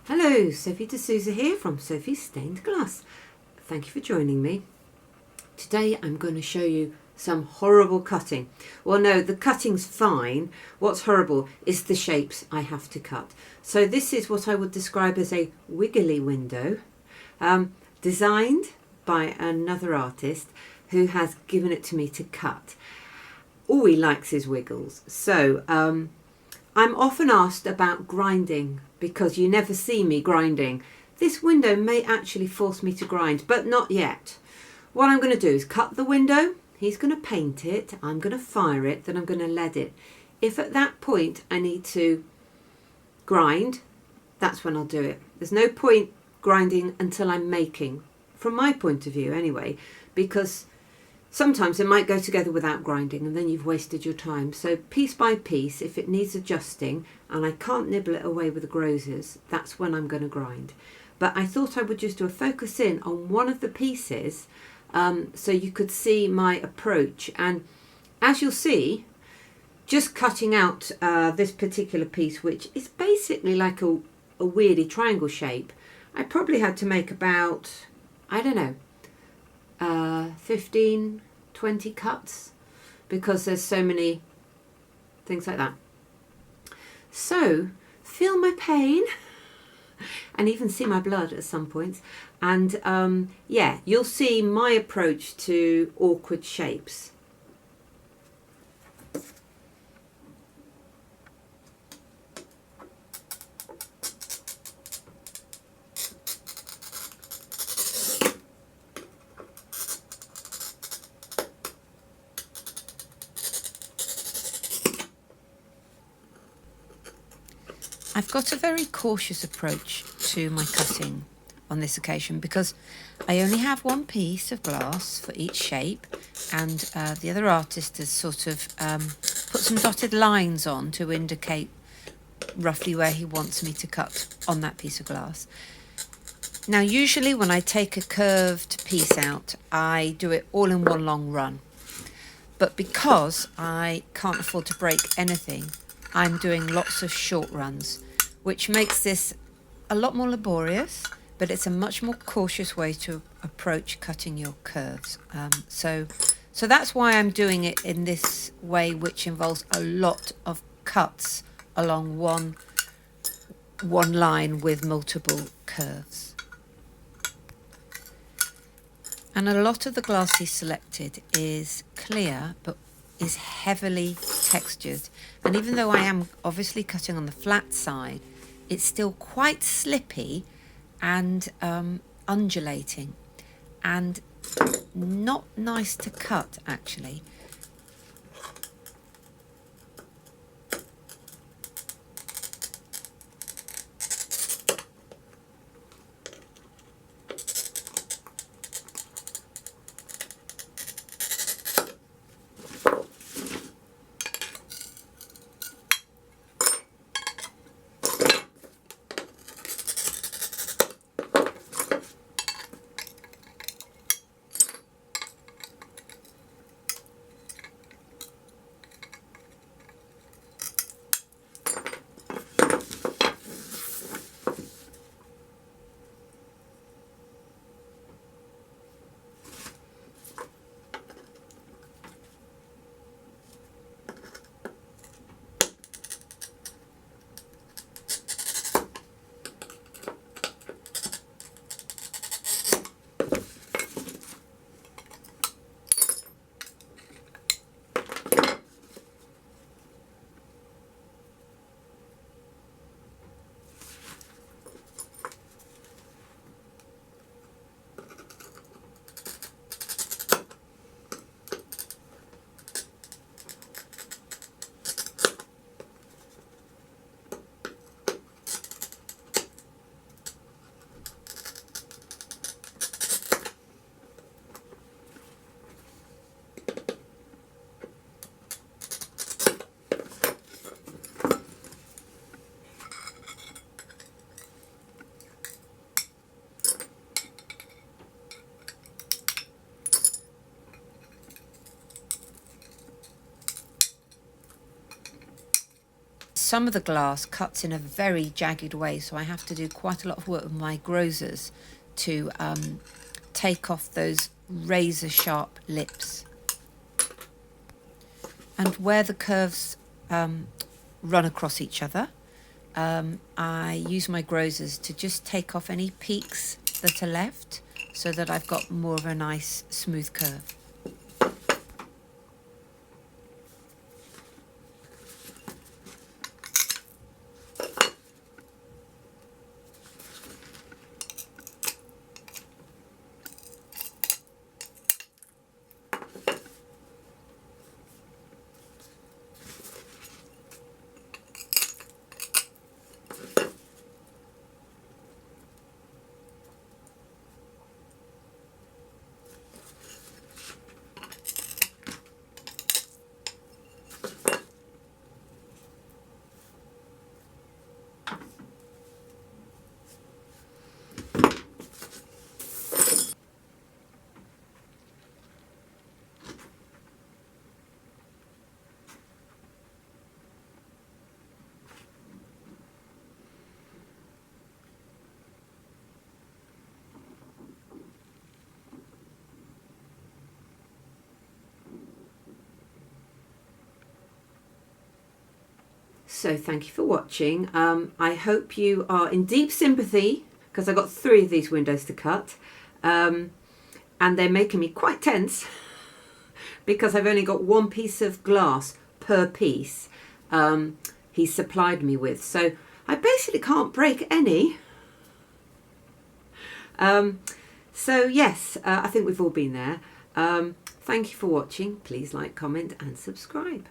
Hello, Sophie D'Souza here from Sophie's Stained Glass. Thank you for joining me. Today I'm going to show you some horrible cutting. Well, no, the cutting's fine. What's horrible is the shapes I have to cut. So this is what I would describe as a wiggly window, designed by another artist who has given it to me to cut. All he likes is wiggles. So I'm often asked about grinding because you never see me grinding. This window may actually force me to grind, but not yet. What I'm going to do is cut the window, he's going to paint it, I'm going to fire it, then I'm going to lead it. If at that point I need to grind, that's when I'll do it. There's no point grinding until I'm making, from my point of view anyway, because sometimes it might go together without grinding and then you've wasted your time. So piece by piece, if it needs adjusting and I can't nibble it away with the grozers, that's when I'm going to grind. But I thought I would just do a focus in on one of the pieces so you could see my approach. And as you'll see, just cutting out this particular piece, which is basically like a weirdy triangle shape, I probably had to make about, I don't know, 15, 20 cuts because there's so many things like that. So feel my pain and even see my blood at some points, and yeah, you'll see my approach to awkward shapes. I've got a very cautious approach to my cutting on this occasion because I only have one piece of glass for each shape, and the other artist has sort of put some dotted lines on to indicate roughly where he wants me to cut on that piece of glass. Now usually when I take a curved piece out, I do it all in one long run, but because I can't afford to break anything, I'm doing lots of short runs, which makes this a lot more laborious, but it's a much more cautious way to approach cutting your curves. So that's why I'm doing it in this way, which involves a lot of cuts along one line with multiple curves. And a lot of the glass he selected is clear, but is heavily textured, and even though I am obviously cutting on the flat side, it's still quite slippy and undulating and not nice to cut actually. some of the glass cuts in a very jagged way, so I have to do quite a lot of work with my grozers to take off those razor sharp lips. And where the curves run across each other, I use my grozers to just take off any peaks that are left, so that I've got more of a nice smooth curve. So thank you for watching. I hope you are in deep sympathy, because I've got 3 of these windows to cut, and they're making me quite tense because I've only got 1 piece of glass per piece he supplied me with, so I basically can't break any. So yes, I think we've all been there. Thank you for watching. Please like, comment and subscribe.